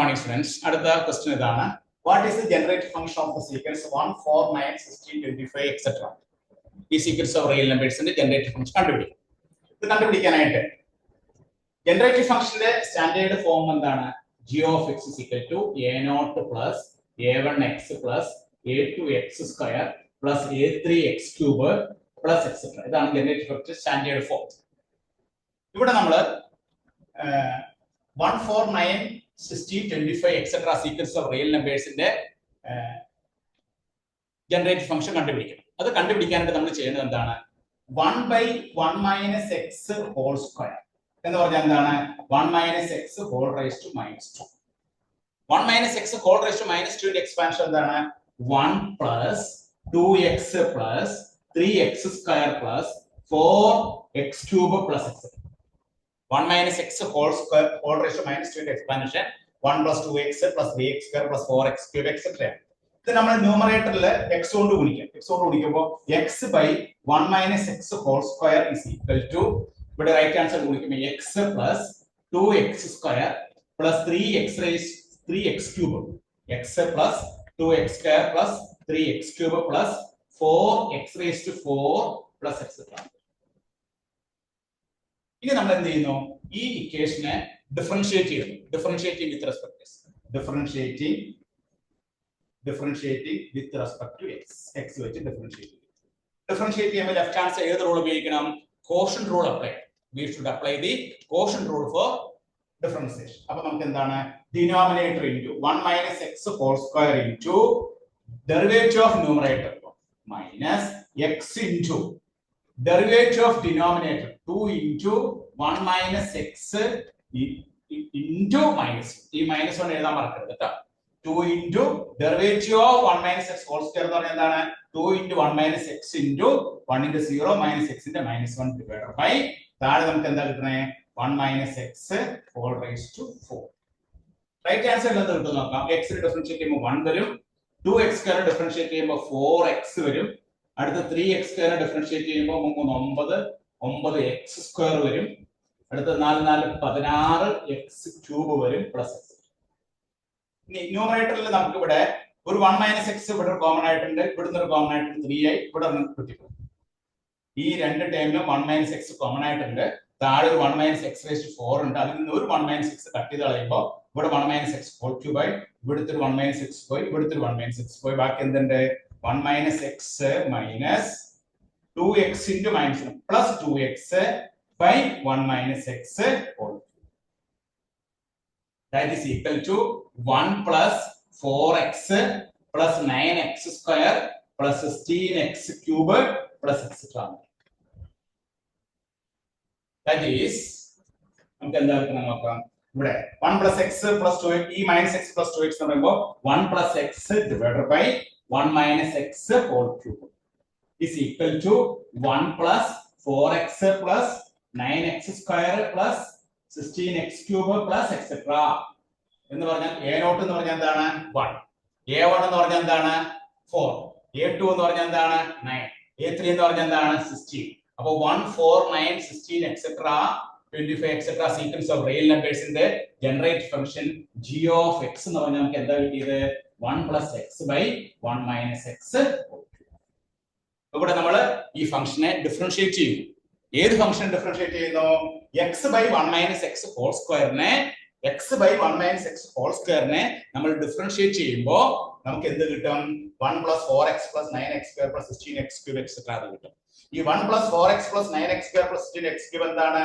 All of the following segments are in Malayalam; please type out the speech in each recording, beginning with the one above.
morning, students. Another question is what is the generated function of the sequence 1, 4, 9, 16, 25, etc. This sequence of real numbers and the generated function കണ്ടുപിടിക്കും. ഇത് കണ്ടുപിടിക്കാനായിട്ട് generated function standard form എന്താണ്? G of x is equal to a0 plus a1x plus a2x square plus a3x cube plus etc. ഇതാണ് generated function standard form. ഇവിടെ നമ്മൾ 1, 4, 9, 16, 25, etc. sequence of real numbers in the generated function കണ്ടുപിടിക്കണം. അത് കണ്ടുപിടിക്കാനായിട്ട് നമ്മൾ ചെയ്യുന്നത് എന്താണ്? 1 by 1 minus x whole square എന്ന് പറഞ്ഞാൽ എന്താണ്? 1 minus x whole raised to minus 2. 1 minus x whole raised to minus 2 ന്റെ എക്സ്പാൻഷൻ എന്താണ്? 1 plus 2x plus 3x square plus 4x cube plus etc. 1 minus x whole square whole raised to minus 2 ന്റെ expansion 1 plus 2x plus 3x square plus 4x cube etc. ഇത് നമ്മൾ ന്യൂമറേറ്ററിൽ x കൊണ്ട് ഗുണിക്കാം. x കൊണ്ട് ഗുണിക്കുമ്പോൾ x by 1 minus x whole square is equal to ഇവിടെ റൈറ്റ് ആൻസർ ഗുണിക്കുമ്പോൾ x plus 2x square plus 3x cube x plus 2x square plus 3x cube plus 4x raised to 4 plus etc. ഇനി നമ്മൾ എന്ത് ചെയ്യുന്നു? ഈ ഇക്വേഷനെ ഡിഫറൻഷിയേറ്റ് ചെയ്യുന്നു. Differentiating with respect with respect to x വെച്ച് ഡിഫറൻഷിയേറ്റ് ചെയ്യുമ്പോൾ ലെഫ്റ്റ് ഹാൻഡ് സൈഡ് ഏത് റൂൾ ഉപയോഗിക്കണം? Quotient rule apply. We should apply the quotient rule for differentiation. അപ്പോൾ നമുക്ക് എന്താണ്? Denominator into 1 minus x whole square into derivative of numerator minus x into derivative of denominator 2 into 1 minus x into minus. ഈ മൈനസ് 1 എഴുതാൻ മറക്കരുത് കേട്ടോ. 2 into derivative of 1 minus x whole square എന്ന് പറഞ്ഞാൽ എന്താണ്? 2 into 1 minus x into 1 into 0 minus x into minus 1 divided by താഴെ നമുക്ക് എന്താ കിട്ടണേ? 1 minus x whole raised to 4. Right answer എന്താ കിട്ടും നോക്കാം. x ഡിഫറൻഷിയേറ്റ് ചെയ്യുമ്പോൾ 1 വരും, 2x സ്ക്വയർ ഡിഫറൻഷിയേറ്റ് ചെയ്യുമ്പോൾ 4x വരും, അടുത്ത 3x സ്ക്വയർ ഡിഫറൻഷിയേറ്റ് ചെയ്യുമ്പോൾ 9x സ്ക്വയർ വരും, അടുത്ത 4 16x ക്യൂബ് വരും പ്ലസ് x. ഇനി ന്യൂമറേറ്ററിൽ നമുക്ക് ഇവിടെ ഒരു 1 minus x ഇവിടെ കോമൺ ആയിട്ടുണ്ട്, ഇവിടുന്ന് ഒരു കോമൺ ആയിട്ടുണ്ട് 3i, ഇവിടെ കിട്ടിപ്പോകും. ഈ രണ്ട് ടേമിലും 1 minus x കോമൺ ആയിട്ടുണ്ട്, താഴെ ഒരു 1 minus x raised to 4 ഉണ്ട്. അതിൽ നിന്ന് ഒരു 1 minus x കട്ട് ചെയ്ത് കളയുമ്പോൾ ഇവിടെ 1 minus x whole cube ആയി, ഇവിടുത്തെ ഒരു 1 minus x പോയി, ഇവിടുത്തെ ഒരു 1 minus x പോയി, ബാക്കി എന്തുണ്ട്? 1 minus x minus 2x into minus 1 plus 2x by 1 minus x whole cube. That is equal to 1 plus 4x plus 9x square plus 16x cube plus etc. That is നമുക്ക് എന്താ കിട്ടുന്നത് നോക്കാം. ഇവിടെ 1 plus x plus 2x ഈ minus x plus 2x എന്ന് പറയുമ്പോൾ 1 plus x divided by 1 minus x whole cube is equal to 1 plus 4x plus 9x square plus 16x cube plus etc. എന്ന് പറഞ്ഞാൽ a0 എന്ന് പറഞ്ഞാൽ എന്താണ്? 1, a1 എന്ന് പറഞ്ഞാൽ എന്താണ്? 4, a2 എന്ന് പറഞ്ഞാൽ എന്താണ്? 9, a3 എന്ന് പറഞ്ഞാൽ എന്താണ്? 16. അപ്പോൾ 1, 4, 9, 16 etc. 25 etc. sequence of real numbers in the generate function g of x എന്ന് പറഞ്ഞാൽ നമുക്ക് എന്താ കിട്ടിയത്? 1 plus x by 1 minus x. ഇവിടെ നമ്മൾ ഈ ഫംഗ്ഷനെ ഡിഫറൻഷിയേറ്റ് ചെയ്യുന്നു. ഏത് ഫംഗ്ഷൻ ഡിഫറൻഷിയേറ്റ് ചെയ്യുന്നു? x by 1 minus x whole square നെ നമ്മൾ ഡിഫറൻഷിയേറ്റ് ചെയ്യുമ്പോൾ നമുക്ക് എന്ത് കിട്ടും? 1 plus 4x plus 9x square plus 16x cube etc. അത് കിട്ടും. ഈ 1 plus 4x plus 9x square plus 16x cube എന്താണ്?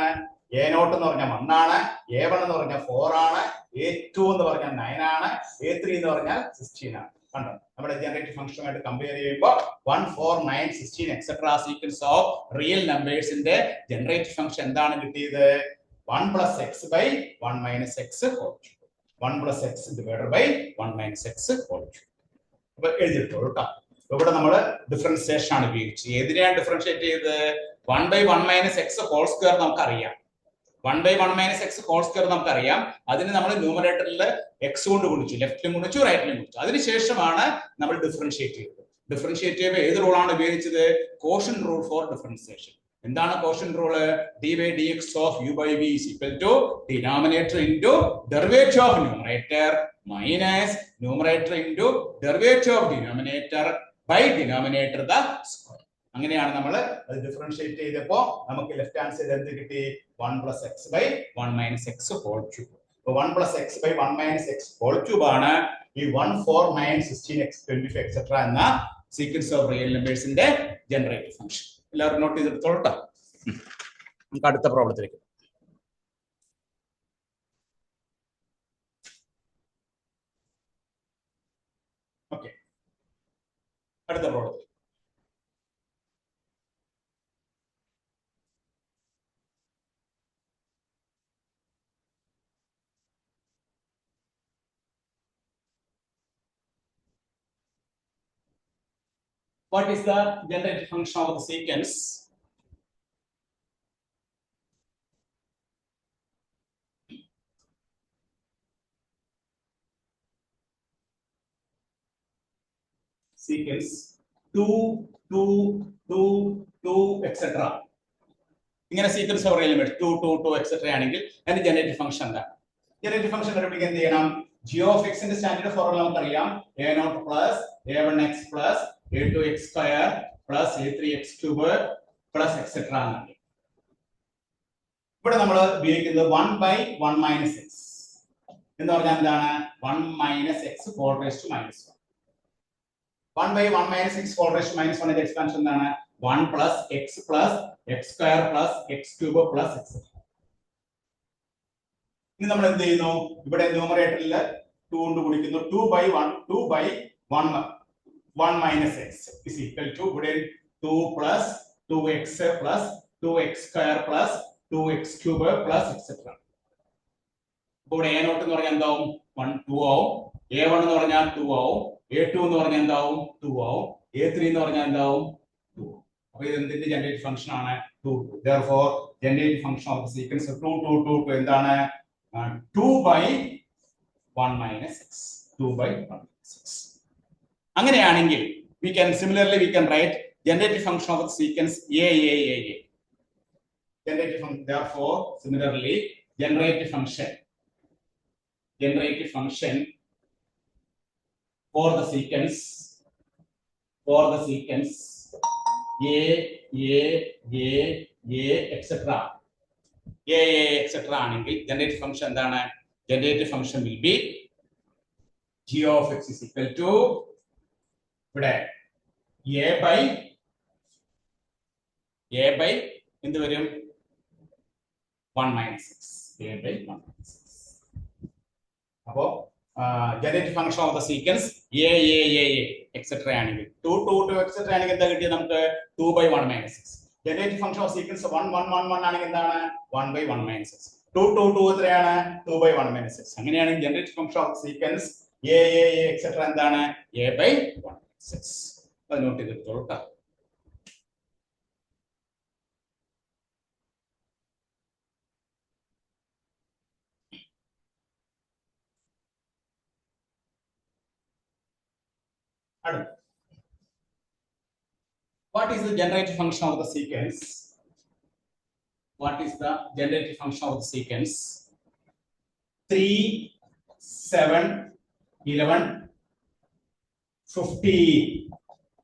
a0 എന്ന് പറഞ്ഞാൽ 1 ആണ്, a1 എന്ന് പറഞ്ഞാൽ 4 ആണ്, a2 എന്ന് പറഞ്ഞാൽ 9 ആണ്, a3 എന്ന് പറഞ്ഞാൽ 16 ആണ്. കണ്ടോ? നമ്മുടെ ജനറേറ്റീവ് ഫംഗ്ഷനുമായിട്ട് കമ്പയർ ചെയ്യുമ്പോൾ 1, 4, 9, 16 etc. sequence of real numbers in the generated function എന്താണ് കിട്ടിയത്? 1 plus x by 1 minus x whole cube. 1 plus x divided by 1 minus x whole cube. അപ്പോൾ എഴുതിയിട്ടോളൂ കേട്ടോ. ഇവിടെ നമ്മൾ ഡിഫറൻസിയേഷൻ ആണ് ഉപയോഗിച്ചത്. ഏതിനെയാണ് ഡിഫറൻഷിയേറ്റ് ചെയ്തത്? 1 by 1 minus x whole square നമുക്കറിയാം. 1 by 1 minus x whole square നമുക്കറിയാം. അതിന് നമ്മൾ ന്യൂമറേറ്ററിൽ x കൊണ്ട് ഗുണിച്ചു, ലെഫ്റ്റിലും ഗുണിച്ചു, റൈറ്റിലും ഗുണിച്ചു. അതിനുശേഷമാണ് നമ്മൾ ഡിഫറൻഷിയേറ്റ് ചെയ്തത്. ഡിഫറൻഷിയേറ്റ് ചെയ്യുമ്പോൾ ഏത് റൂളാണ് ഉപയോഗിച്ചത്? Quotient rule for differentiation. എന്താണ് quotient rule? d by dx of u by v is equal to denominator into derivative of numerator minus numerator into derivative of denominator by denominator the square. അങ്ങനെയാണ് നമ്മൾ അത് ഡിഫറൻഷിയേറ്റ് ചെയ്തപ്പോ നമുക്ക് ലെഫ്റ്റ് ഹാൻഡ് സൈഡ് എന്ത് കിട്ടി? 1 plus x by 1 minus x whole cube. അപ്പോൾ 1 plus x by 1 minus x whole cube ആണ് ഈ 1, 4, 9, 16, x, 25 etc. എന്ന സീക്വൻസ് ഓഫ് റിയൽ നമ്പേഴ്സിന്റെ ജനറേറ്റീവ് ഫംഗ്ഷൻ. എല്ലാവരും നോട്ട് ചെയ്തെടുത്തോളൂ. നമുക്ക് അടുത്ത പ്രോബ്ലത്തിലേക്ക്. ഓക്കെ, അടുത്ത പ്രോബ്ലത്തിൽ what is the generated function of the sequence? Sequence 2, 2, 2, 2, etc. ഇങ്ങനെ sequence of real numbers 2, 2, 2, etc. ആണെങ്കിൽ അതിന്റെ ജനറേറ്റീവ് ഫംഗ്ഷൻ എന്താണ്? ജനറേറ്റീവ് ഫംഗ്ഷൻ കണ്ടുപിടിക്കാൻ എന്ത് ചെയ്യണം? g of x ന്റെ സ്റ്റാൻഡേർഡ് ഫോർമുല നമുക്കറിയാം. a0 plus a1x plus a2x square plus a3x cube plus etc. എന്നാണ്. ഇവിടെ നമ്മൾ ഉപയോഗിക്കുന്നത് 1 by 1 minus x എന്ന് പറഞ്ഞാൽ എന്താണ്? 1 minus x whole raised to minus 1. 1 by 1 minus x whole raised to minus 1 ന്റെ എക്സ്പാൻഷൻ എന്താണ്? 1 plus x square plus x cube plus etc. ഇനി നമ്മൾ എന്ത് ചെയ്യുന്നു? ഇവിടെ ന്യൂമറേറ്ററിൽ 2 കൊണ്ട് ഗുണിക്കുന്നു. 2 by 1 minus x is equal to ഇവിടെ 2 plus 2x plus 2x square plus 2x cube plus etc. ഇവിടെ a0 എന്ന് പറഞ്ഞാൽ എന്താവും? 1, 2 ആവും. a1 എന്ന് പറഞ്ഞാൽ 2 ആവും. a2 എന്ന് പറഞ്ഞാൽ എന്താവും? 2 ആവും. a3 എന്ന് പറഞ്ഞാൽ എന്താവും? 2. അപ്പോൾ ഇത് എന്തിന്റെ ജനറേറ്റീവ് ഫംഗ്ഷൻ ആണ്? 2, 2. Therefore generative function of the sequence 2, 2, 2, 2 എന്താണ്? 2 by 1 minus x. 2 by 1 minus x. അങ്ങനെയാണെങ്കിൽ we can write generative function of the sequence a. Generative function. Therefore similarly generative function for the sequence a etc. ആണെങ്കിൽ generative function എന്താണ്? Generative function will be g of x is equal to ഇവിടെ a by എന്ത് വരും? 1 minus x. a by 1 minus x. അപ്പോൾ generative function of the sequence a etc. ആണെങ്കിൽ 2, 2, 2 etc. ആണെങ്കിൽ എന്താ കിട്ടിയത് നമുക്ക്? 2 by 1 minus x. Generative function of sequence 1, 1, 1, 1 ആണെങ്കിൽ എന്താണ്? 1 by 1 minus x. 2, 2, 2 എത്രയാണ്? 2 by 1 minus x. അങ്ങനെയാണെങ്കിൽ generative function of sequence a etc. എന്താണ്? a by 1 minus x. അത് നോട്ട് ചെയ്തെടുത്തോളൂ ട്ടോ. What is the generative function of the sequence? 3, 7, 11, 15,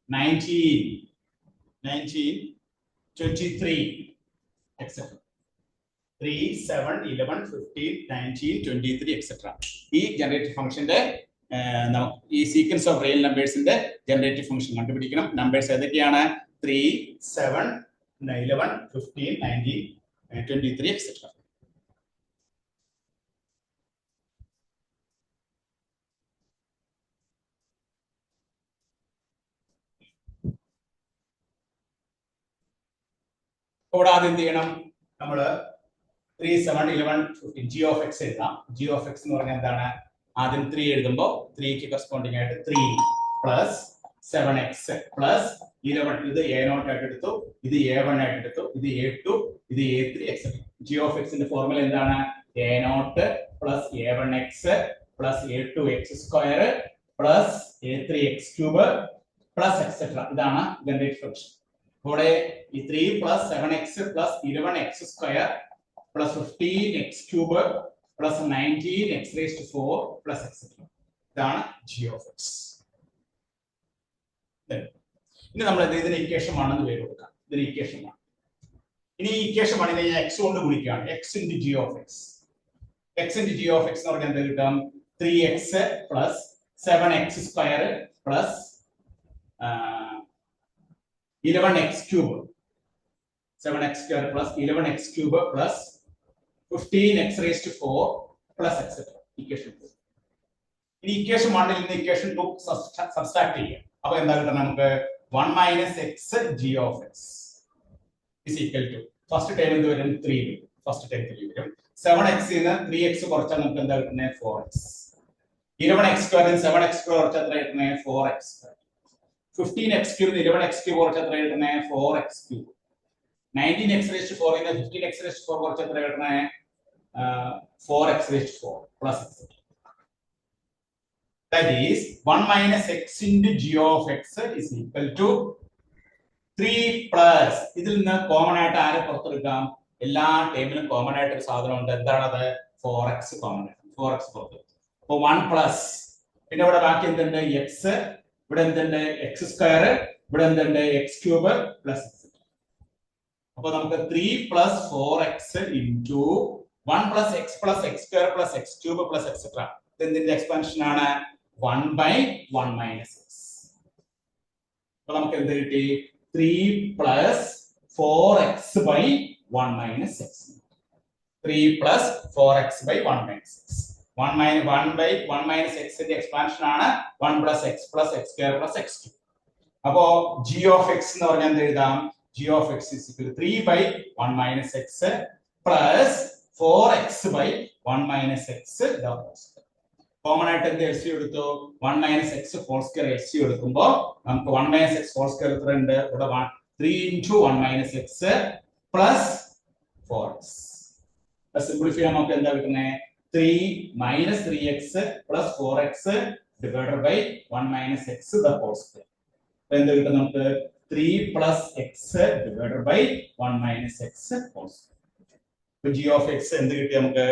19, 23, etc. 3, 7, 11, 15, 19, 23, etc. ഈ ജനറേറ്റീവ് ഫംഗ്ഷന്റെ ഈ സീക്വൻസ് ഓഫ് റിയൽ നമ്പേഴ്സിന്റെ ജനറേറ്റീവ് ഫംഗ്ഷൻ കണ്ടുപിടിക്കണം. നമ്പേഴ്സ് ഏതൊക്കെയാണ്? 3, 7, 11, 15, 19, 23, etc. കൂടാതെ എന്ത് ചെയ്യണം? നമ്മൾ 3, 7, 11, 15 g of x എഴുതാം. g of x എന്ന് പറഞ്ഞാൽ എന്താണ്? ആദ്യം 3 എഴുതുമ്പോൾ 3ക്ക് കറസ്പോണ്ടിങ് ആയിട്ട് 3 plus 7x plus 11. ഇത് a0 ആയിട്ട് എടുത്തു, ഇത് a1 ആയിട്ട് എടുത്തു, ഇത് a2, ഇത് a3 etc. g of x ന്റെ ഫോർമുല എന്താണ്? a0 plus a1x plus a2x square plus a3x cube plus etc. ഇതാണ് ജനറേറ്റീവ് ഫംഗ്ഷൻ. ഇവിടെ ഈ 3 plus 7x plus 11x square plus 15x cube plus 19x raised to 4 plus etc. ഇതാണ് g of x. ഇനി നമ്മൾ ഇതിന് ഇക്വേഷൻ 1 എന്ന് പേര് കൊടുക്കാം. ഇതിന് ഇക്വേഷൻ 1. ഇനി ഇക്വേഷൻ 1 നെ x കൊണ്ട് ഗുണിക്കുകയാണ്. x into g of x. x into g of x എന്ന് പറഞ്ഞാൽ എന്ത് കിട്ടും? 3x plus 7x square plus 11x cube. 7x square plus 11x cube plus 15x raised to 4 plus etc. Equation 2. ഇനി ഇക്വേഷൻ 1 ൽ നിന്ന് ഇക്വേഷൻ 2 സബ്സ്ട്രാക്ട് ചെയ്യാം. അപ്പോൾ എന്താ കിട്ടുന്നത് നമുക്ക്? 1 minus x g of x is equal to first time എന്ത് വരും? 3 വരും. ഫസ്റ്റ് ടൈം 3 വരും. 7x ന് 3x കുറച്ചാൽ നമുക്ക് എന്താ കിട്ടുന്നത്? 4x. 11x square ന് 7x square കുറച്ചാൽ എത്ര കിട്ടുന്നത്? 4x square. 15x cube ന് 11x cube കുറച്ചാൽ എത്ര കിട്ടുന്നത്? 4x cube. 19x raised to 4 ന് 15x raised to 4 കുറച്ചാൽ എത്ര കിട്ടുന്നത്? 4x raised to 4 plus etc. That is 1 minus x into g of x is equal to 3 plus ഇതിൽ നിന്ന് കോമൺ ആയിട്ട് ആരെ പുറത്തെടുക്കാം? എല്ലാ ടേമിലും കോമൺ ആയിട്ട് ഒരു സാധനം ഉണ്ട്. എന്താണ് അത്? 4x കോമൺ ആണ്. 4x പുറത്തെടുക്കും. അപ്പോൾ 1 പ്ലസ് പിന്നെ ഇവിടെ ബാക്കി എന്തുണ്ട്? x, ഇവിടെ എന്തുണ്ട്? x സ്ക്വയർ, ഇവിടെ എന്തുണ്ട്? x cube plus x. അപ്പോൾ നമുക്ക് 3 plus 4x into 1 plus x plus x square plus x cube plus etc. ഇതിന്റെ എക്സ്പാൻഷൻ ആണ് 1 by 1 minus x. അപ്പോൾ നമുക്ക് എന്ത് കിട്ടി? 3 plus 4x by 1 minus x. 3 plus 4x by 1 minus x. 1 by 1 minus x ന്റെ എക്സ്പാൻഷൻ ആണ് 1 plus x plus x square plus x cube. അപ്പോ g of x എന്ന് പറഞ്ഞാൽ എന്ത് എഴുതാം? g of x is equal to 3 by 1 minus x plus 4x by 1 minus x the whole square. Common ആയിട്ട് എന്ത് LCM എടുത്തു? 1 minus x whole square LCM എടുക്കുമ്പോൾ നമുക്ക് 1 minus x whole square എത്ര ഉണ്ട്? ഇവിടെ 3 into 1 minus x plus 4x. Simplify ചെയ്യാൻ നമുക്ക് എന്താ കിട്ടുന്നത്? 3 minus 3x plus 4x divided by 1 minus x the whole square. അപ്പോൾ എന്ത് കിട്ടും നമുക്ക്? 3 plus x divided by 1 minus x whole square. അപ്പോൾ g of x എന്ത് കിട്ടി നമുക്ക്?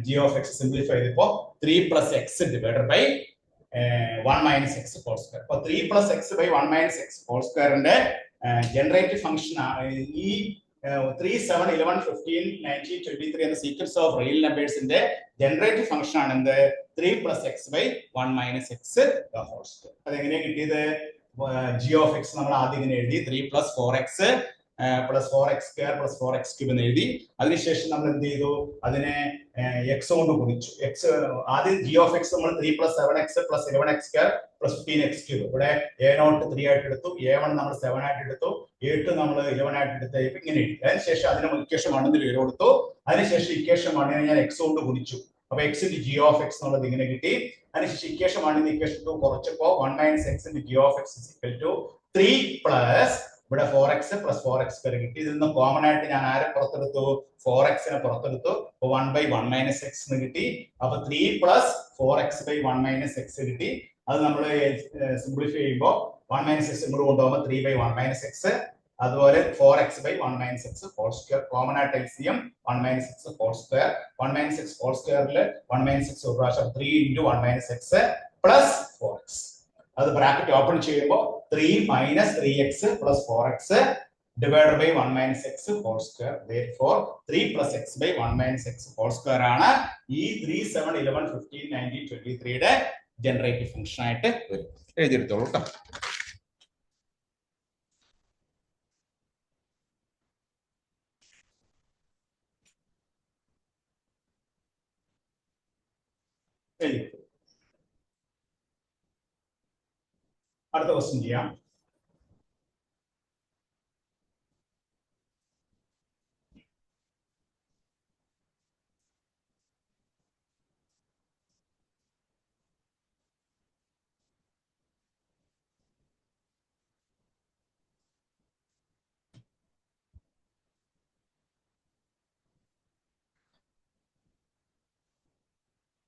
g of x simplify ചെയ്തപ്പോൾ 3 plus x divided by 1 minus x whole square. അപ്പോൾ 3 plus x by 1 minus x whole square ന്റെ ജനറേറ്റീവ് ഫംഗ്ഷൻ ഈ 3, 7, 11, 15, 19, 23 എന്ന സീക്വൻസ് ഓഫ് റിയൽ നമ്പേഴ്സിന്റെ ജനറേറ്റീവ് ഫംഗ്ഷൻ ആണ് എന്ത്? 3 plus x by 1 minus x the whole square. അതെങ്ങനെയാണ് കിട്ടിയത്? g of x നമ്മൾ ആദ്യം ഇങ്ങനെ എഴുതി 3 plus 4x plus 4x square plus 4x cube എന്ന് എഴുതി. അതിനുശേഷം നമ്മൾ എന്ത് ചെയ്തു? അതിനെ x കൊണ്ട് ഗുണിച്ചു. x ആദ്യം g of x നമ്മൾ 3 plus 7x plus 11x square plus 15x cube. ഇവിടെ a0 3 ആയിട്ട് എടുത്തു, a1 നമ്മൾ 7 ആയിട്ട് എടുത്തു, a2 നമ്മൾ 11 ആയിട്ട് എടുത്തു. ഇങ്ങനെ എഴുതി. അതിനുശേഷം അതിനെ ഇക്വേഷൻ 1 എന്ന് പേര് കൊടുത്തു. അതിനുശേഷം ഇക്വേഷൻ 1 നെ ഞാൻ x കൊണ്ട് ഗുണിച്ചു. അപ്പോൾ x into g of x എന്നുള്ളത് ഇങ്ങനെ കിട്ടി. അതിനുശേഷം ഇക്വേഷൻ 1 ന് equation 2 കുറച്ചപ്പോൾ 1 minus x into g of x is equal to 3 plus ഇവിടെ 4x plus 4x square കിട്ടി. ഇതിൽ നിന്ന് കോമൺ ആയിട്ട് ഞാൻ ആരെ പുറത്തെടുത്തു? 4x നെ പുറത്തെടുത്തു. അപ്പോൾ 1 by 1 minus x എന്ന് കിട്ടി. അപ്പോൾ 3 plus 4x by 1 minus x കിട്ടി. അത് നമ്മൾ സിംപ്ലിഫൈ ചെയ്യുമ്പോൾ 1 minus x ഇങ്ങോട്ട് കൊണ്ടുപോകുമ്പോൾ 3 by 1 minus x, അതുപോലെ 4x by 1 minus x whole square. Common ആയിട്ട് LCM 1 minus x whole square. 1 minus x whole squareൽ 1 minus x ഒരു പ്രാവശ്യം 3 into 1 minus x plus 4x. അത് ബ്രാക്കറ്റ് ഓപ്പൺ ചെയ്യുമ്പോൾ 3 minus 3x plus 4x divided by 1 minus x whole square. Therefore 3 plus x by 1 minus x whole square ആണ് ഈ 3, 7, 11, 15, 19, 23 യുടെ ജനറേറ്റീവ് ഫംഗ്ഷൻ ആയിട്ട് വരും. എഴുതിയെടുത്തോളൂ കേട്ടോ. അടുത്ത ക്വസ്റ്റ്യൻ ചെയ്യാം.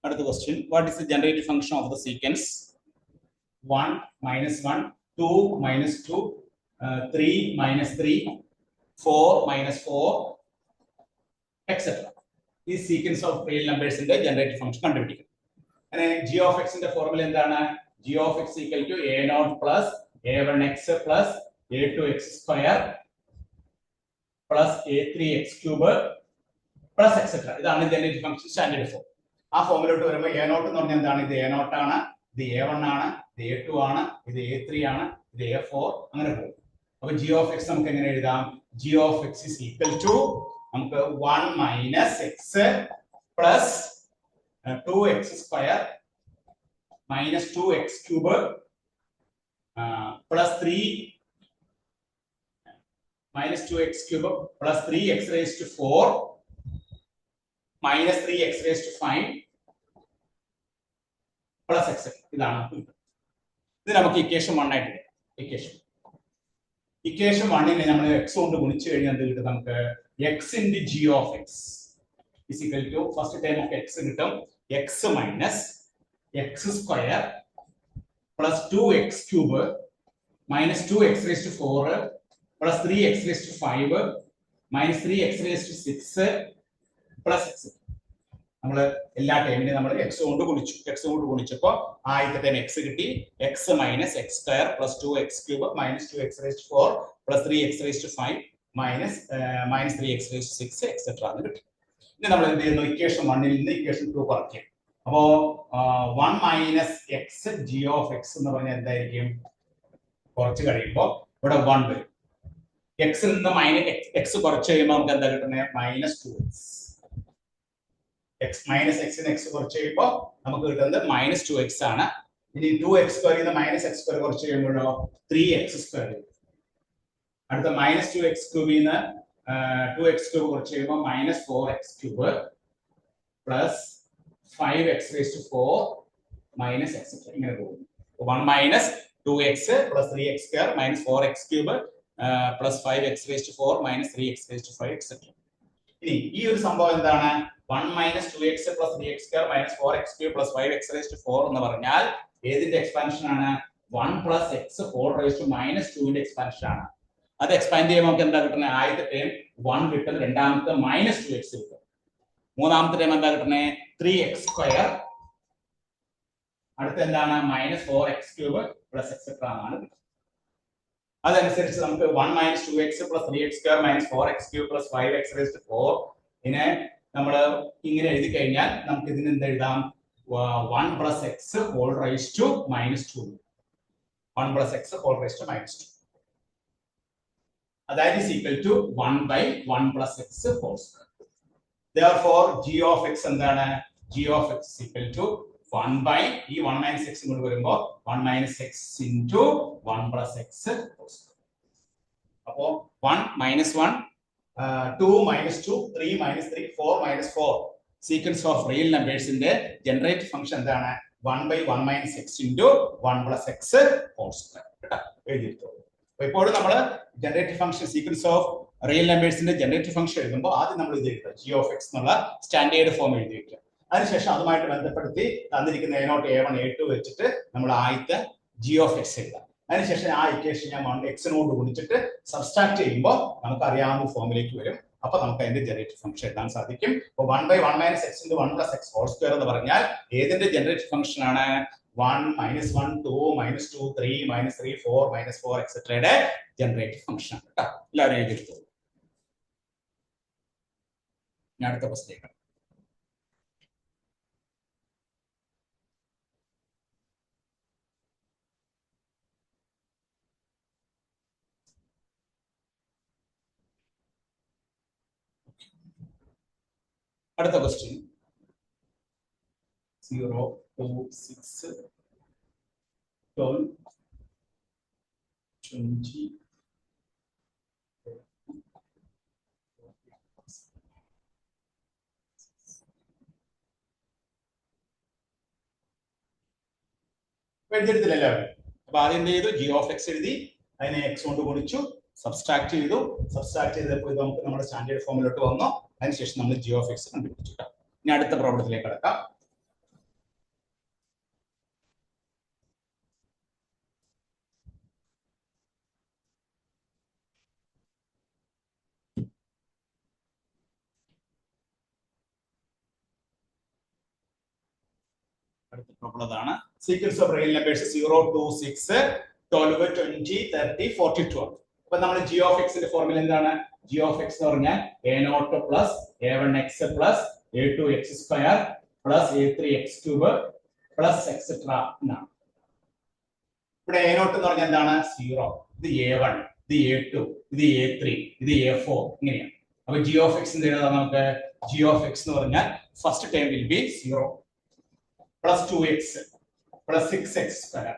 അടുത്ത question, what is the generative function of the sequence 1 minus 1, 2 minus 2, 3 minus 3, 4 minus 4, etc. ഈ സീക്വൻസ് ഓഫ് റിയൽ നമ്പേഴ്സിന്റെ ജനറേറ്റീവ് ഫംഗ്ഷൻ കണ്ടുപിടിക്കും. അങ്ങനെ ജി ഓഫ് എക്സിന്റെ ഫോർമുല എന്താണ്? G of X equal to A naught plus A one X plus A two X square plus A three X cube plus etcetera. ഇതാണ് ജനറേറ്റീവ് ഫംഗ്ഷൻ സ്റ്റാൻഡേർഡ് ഫോം. ആ ഫോമിലോട്ട് വരുമ്പോൾ എ നോട്ട് എന്ന് പറഞ്ഞാൽ എന്താണ്? ഇത് എ നോട്ട് ആണ്, ഇത് എ വൺ ആണ്, ഇത് എ ടു ആണ്, ഇത് എ ത്രീ ആണ്, ഇത് എ ഫോർ, അങ്ങനെ പോകും. അപ്പൊ ജി ഓഫ് എക്സ് നമുക്ക് എങ്ങനെ എഴുതാം? G of x is equal to നമുക്ക് 1 minus x plus 2x square minus 2x cube plus 3 minus 2x cube plus 3x raise to 4 minus 3x raise to 5 plus x. ഇതാണ് ഇത് നമുക്ക് ഇക്വേഷൻ 1 ആയിട്ട് ഇക്വേഷൻ 1നെ നമ്മൾ x കൊണ്ട് ഗുണിച്ചു കഴിഞ്ഞാൽ എന്ത് കിട്ടും? നമുക്ക് x into g of x is equal to first term of x കിട്ടും x minus x square plus 2x cube minus 2x raised to 4 plus 3x raised to 5 minus 3x raised to 6 plus x. നമ്മൾ എല്ലാ ടൈമിനെ നമ്മൾ x കൊണ്ട് ഗുണിച്ചു. x കൊണ്ട് ഗുണിച്ചപ്പോൾ ആദ്യത്തെ ടൈം x കിട്ടി. x minus x square plus 2x cube minus 2x raised to 4 plus 3x raised to 5 minus 3x raised to 6 etc. എന്ന് കിട്ടി. ഇനി നമ്മൾ എന്ത് ചെയ്യുന്നു? ഇക്വേഷൻ 1ൽ നിന്ന് ഇക്വേഷൻ 2 കുറയ്ക്കും. അപ്പോ 1 minus X G of X എന്ന് പറഞ്ഞാൽ എന്തായിരിക്കും? കുറച്ച് കഴിയുമ്പോൾ ഇവിടെ 1 വരും. എക്സിൽ നിന്ന് എക്സ് കുറച്ച് കഴിയുമ്പോൾ നമുക്ക് എന്താ കിട്ടുന്നത്? Minus 2x. മൈനസ് എക്സിന് എക്സ് കുറച്ച് കഴിയുമ്പോൾ നമുക്ക് കിട്ടുന്നത് മൈനസ് 2x ആണ്. ഇനി 2x സ്ക്വയർ നിന്ന് മൈനസ് എക്സ് സ്ക്വയർ കുറച്ച് കഴിയുമ്പോഴോ 3x സ്ക്വയർ. അടുത്ത മൈനസ് 2x ക്യൂബിൽ നിന്ന് 2x ക്യൂബ് കുറച്ച് കഴിയുമ്പോൾ minus 4x cube plus 5x raised to 4 minus x. ഇങ്ങനെ പോകും. 1 minus 2x plus 3x square minus 4x cube plus 5x raised to 4 minus 3x raised to 5 etc. ഇനി ഈ ഒരു സംഭവം എന്താണ്? 1 minus 2x plus 3x square minus 4x cube plus 5x raised to 4 എന്ന് പറഞ്ഞാൽ ഏതിന്റെ എക്സ്പാൻഷൻ ആണ്? 1 plus x whole raised to minus 2 ന്റെ എക്സ്പാൻഷൻ ആണ്. അത് എക്സ്പാൻഡ് ചെയ്യുമ്പോൾ നമുക്ക് എന്താ കിട്ടുന്നത്? ആദ്യത്തെ ടേം 1 കിട്ടും, രണ്ടാമത്തെ മൈനസ് 2x കിട്ടും, മൂന്നാമത്തെ ടൈം എന്താ കിട്ടുന്നത്? 3x സ്ക്വയർ, അടുത്ത എന്താണ്? Minus 4x cube plus etcetera ആണ്. അതനുസരിച്ച് നമുക്ക് 1 minus 2x plus 3x square minus 4x cube plus 5x raised to 4 ഇതിനെ നമ്മൾ ഇങ്ങനെ എഴുതി കഴിഞ്ഞാൽ നമുക്ക് ഇതിന് എന്ത് എഴുതാം? 1 plus x whole raise to minus 2. 1 plus x whole raise to minus 2. അതായത് is equal to 1 by 1 plus x whole square. Therefore g of x എന്താണ്? g of x is equal to 1 by ഈ 1 minus x കൊണ്ട് വരുമ്പോൾ 1 minus x into 1 plus x whole square. അപ്പോൾ 1 minus 1 2 minus 2 3 minus 3 4 minus 4 sequence of real numbers ന്റെ ജനറേറ്റ് ഫംഗ്ഷൻ എന്താണ്? 1 by 1 minus x into 1 plus x whole square. എഴുതിയിട്ടുള്ളൂ. അപ്പോൾ ഇപ്പോൾ നമ്മൾ generative function sequence of real നമ്പേഴ്സിന്റെ ജനറേറ്റീവ് ഫംഗ്ഷൻ എഴുതുമ്പോൾ ആദ്യം നമ്മൾ ഇത് എഴുതുക ജി ഓഫ് എക്സ് എന്നുള്ള സ്റ്റാൻഡേർഡ് ഫോം എഴുതി വെക്കുക. അതിനുശേഷം അതുമായിട്ട് ബന്ധപ്പെടുത്തി തന്നിരിക്കുന്ന എ നോട്ട് A1 A2 വെച്ചിട്ട് നമ്മൾ ആദ്യത്തെ ജി ഓഫ് എക്സ് എഴുതാം. അതിനുശേഷം ആ ഇക്വേഷൻ ഞാൻ എക്സിനോട് ഗുണിച്ചിട്ട് സബ്സ്ട്രാക്ട് ചെയ്യുമ്പോൾ നമുക്ക് അറിയാവുന്ന ഫോമിലേക്ക് വരും. അപ്പൊ നമുക്ക് അതിന്റെ ജനറേറ്റീവ് ഫംഗ്ഷൻ എഴുതാൻ സാധിക്കും. അപ്പോൾ 1 by 1 minus x into 1 plus x whole square എന്ന് പറഞ്ഞാൽ ഏതിന്റെ ജനറേറ്റീവ് ഫംഗ്ഷൻ ആണ്? 1 minus 1 2 minus 2 3 minus 3 4 minus 4 etc. യുടെ ജനറേറ്റീവ് ഫംഗ്ഷൻ ആണ്. എല്ലാവരും എഴുതിയെടുത്തു. ഞാൻ അടുത്ത ക്വസ്റ്റ്യൻ അടുത്ത ക്വസ്റ്റ്യൻ 0 2 6 12 20 എഴുതിയെടുത്തില്ല എല്ലാവരും. അപ്പൊ ആദ്യം എന്ത് ചെയ്തു? ജി ഓഫ് എക്സ് എഴുതി, അതിനെ എക്സ് കൊണ്ട് ഗുണിച്ചു, സബ്സ്ട്രാക്ട് ചെയ്തു. സബ്സ്ട്രാക്ട് ചെയ്തപ്പോൾ ഇത് നമുക്ക് നമ്മുടെ സ്റ്റാൻഡേർഡ് ഫോമിലോട്ട് വന്നു. അതിനുശേഷം നമ്മൾ ജി ഓഫ് എക്സ് കണ്ടുപിടിച്ചു. ഇനി അടുത്ത പ്രോബ്ലത്തിലേക്ക് കടക്കാം. അടുത്തുള്ളതാണ് സീക്വൻസ് ഓഫ് റിയൽ നമ്പേഴ്സ് 0 2 6 12 20 30 42. അപ്പൊ നമ്മൾ g of x ന്റെ ഫോർമുല എന്താണ്? g of x എന്ന് പറഞ്ഞാൽ a0 plus a1x plus a2x square plus a3x cube plus etcetera എന്നാണ്. ഇവിടെ a0 എന്ന് പറഞ്ഞാൽ എന്താണ്? 0. ഇത് a1, ഇത് a2, ഇത് a3, ഇത് a4 ഇങ്ങനെയാണ്. അപ്പൊ g of x എന്ന് എഴുതാം നമുക്ക്. g of x എന്ന് പറഞ്ഞാൽ first term will be 0 plus 2x plus 6x square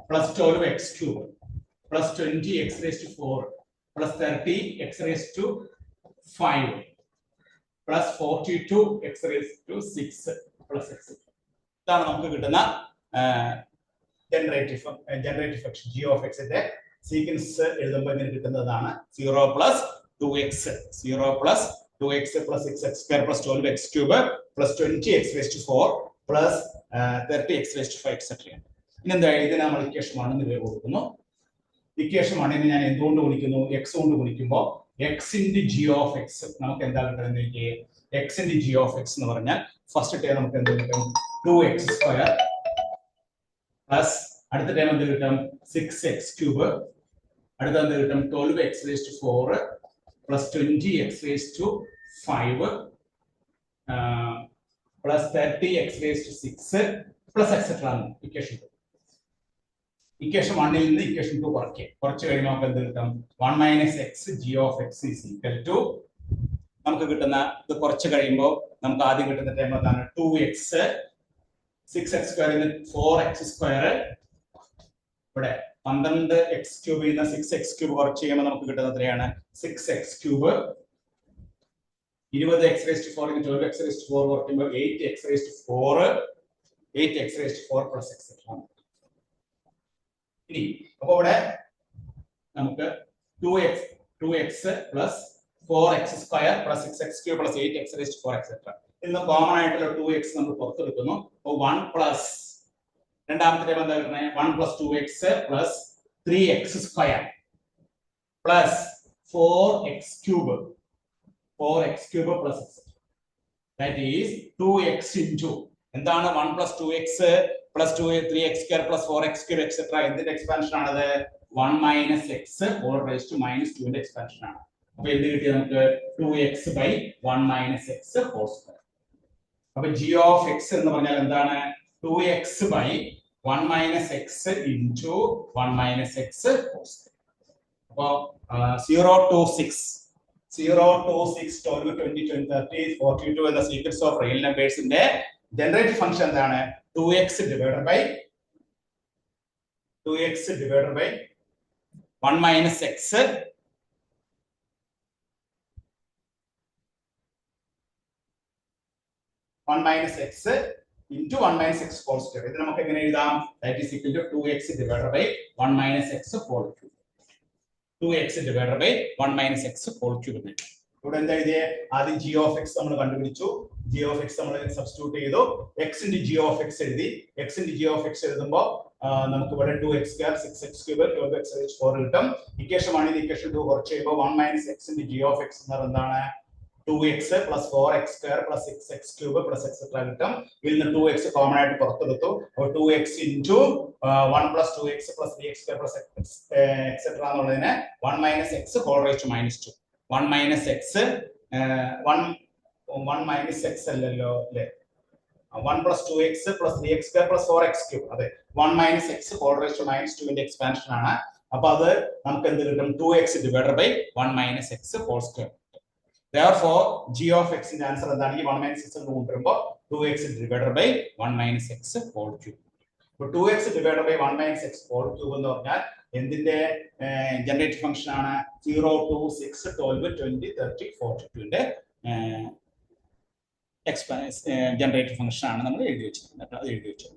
plus 12x cube plus 20x raised to 4 plus 30x raised to 5 plus 42x raised to 6 plus x. ഇതാണ് നമുക്ക് കിട്ടുന്ന generative function g of x ന്റെ സീക്വൻസ് എഴുതുമ്പോൾ ഇങ്ങനെ കിട്ടുന്നതാണ് 0 plus 2x 0 plus 2x plus 6x square plus 12x cube plus 20x raised to 4 plus 30x raised to 5 etc. ഇനി എന്താ ഇതിനെ നമ്മൾ ഇക്വേഷൻ 1 എന്ന് പേര് കൊടുക്കുന്നു. ഇക്വേഷൻ 1 നെ ഞാൻ എന്തുകൊണ്ട് ഗുണിക്കുന്നു? x കൊണ്ട് ഗുണിക്കുമ്പോൾ x into g of x നമുക്ക് എന്താ കിട്ടുന്നത്? x into g of x എന്ന് പറഞ്ഞാൽ ഫസ്റ്റ് ടേം നമുക്ക് എന്ത് കിട്ടും? 2x സ്ക്വയർ പ്ലസ് അടുത്ത ടേം എന്ത് കിട്ടും? 6x ക്യൂബ് അടുത്ത എന്ത് കിട്ടും? 12x raised to 4 plus 20x raised to 5 plus 30x raised to 6 plus etc. Equation 2. Equation 1 ൽ നിന്ന് ഇക്വേഷൻ 2 കുറച്ച് കഴിയുമ്പോൾ നമുക്ക് എന്ത് കിട്ടും? 1 minus x g of x is equal to നമുക്ക് കിട്ടുന്ന ഇത് കുറച്ച് കഴിയുമ്പോൾ നമുക്ക് ആദ്യം കിട്ടുന്ന ടേം എന്താണ്? 2x 6x സ്ക്വയറിൽ നിന്ന് 4x സ്ക്വയർ ഇവിടെ 12x ക്യൂബിൽ നിന്ന് 6x ക്യൂബ് കുറച്ച് ചെയ്യുമ്പോൾ നമുക്ക് കിട്ടുന്നത് എത്രയാണ്? 6x cube 20x raised to 4 into 12x raised to 4 കുറയ്ക്കുമ്പോൾ 8x raised to 4 8x raised to 4 plus etc. ഇനി അപ്പോൾ ഇവിടെ നമുക്ക് 2x plus 4x square plus 6x cube plus 8x raised to 4 etc. ഇന്ന് കോമൺ ആയിട്ടുള്ള 2x നമ്മൾ പുറത്തെടുക്കുന്നു. അപ്പോൾ 1 പ്ലസ് രണ്ടാമത്തെ ടേം എന്താ കിട്ടുന്നത്? 1 plus 2x plus 3x square plus 4x cube 4x cube plus x. That is 2x into എന്താണ്? 1 plus 2x plus 3x square plus 4x cube etc. എന്തിന്റെ എക്സ്പാൻഷൻ ആണത്? 1 minus x all raised to minus 2 ന്റെ എക്സ്പാൻഷൻ ആണ്. അപ്പോൾ എന്ത് കിട്ടി നമുക്ക്? 2x by 1 minus x whole square. അപ്പോൾ g of x എന്ന് പറഞ്ഞാൽ എന്താണ്? 2x by 1 minus x into 1 minus x whole square. അപ്പോൾ 0 to 6 0 to 6 12 20 30 42 എന്ന സീക്വൻസ് ഓഫ് റിയൽ നമ്പേഴ്സിന്റെ ജനറേറ്റീവ് ഫംഗ്ഷൻ എന്താണ്? 2x divided by 1 minus x into 1 minus x whole square. ഇത് നമുക്ക് എങ്ങനെ എഴുതാം? That is equal to 2x divided by 1 minus x whole cube. 2x divided by 1 minus x whole cube. ഇവിടെ എന്താ എഴുതിയേ? ആദ്യം g of x നമ്മൾ കണ്ടുപിടിച്ചു. g of x നമ്മൾ സബ്സ്റ്റിറ്റ്യൂട്ട് ചെയ്തു. x into g of x എഴുതി. x into g of x എഴുതുമ്പോൾ നമുക്ക് ഇവിടെ 2x square 6x cube 12x raised to 4 കിട്ടും. ഇക്വേഷൻ 1 ൽ ഇക്വേഷൻ 2 കുറച്ച് ചെയ്യുമ്പോൾ 1 minus x into g of x എന്ന് പറയുന്നത് എന്താണ്? 2x plus 4x square plus 6x cube plus etc. കിട്ടും. ഇതിൽ നിന്ന് 2x കോമൺ ആയിട്ട് പുറത്തെടുത്തു. അപ്പോൾ 2x into 1 plus 2x plus 3x square plus etc. എന്നുള്ളതിനെ 1 minus x whole raised to minus 2. 1 minus x 1 minus x അല്ലല്ലോ അല്ലേ? 1 plus 2x plus 3x square plus 4x cube. അതെ 1 minus x whole raised to minus 2 ന്റെ എക്സ്പാൻഷൻ ആണ്. അപ്പോൾ അത് നമുക്ക് എന്ത് കിട്ടും? 2x divided by 1 minus x whole square. Therefore, g of x ന്റെ ആൻസർ എന്താണ്? ഈ 1 minus x കൊണ്ട് കൊണ്ടുവരുമ്പോൾ 2x divided by 1 minus x whole cube. അപ്പോൾ 2x divided by 1 minus x whole cube എന്ന് പറഞ്ഞാൽ എന്തിന്റെ ജനറേറ്റീവ് ഫംഗ്ഷൻ ആണ്? 0 to 6 12 20 30 42 ന്റെ ജനറേറ്റീവ് ഫംഗ്ഷൻ ആണ് നമ്മൾ എഴുതി വെച്ചിരിക്കുന്നത്. അത് എഴുതി വെച്ചത്.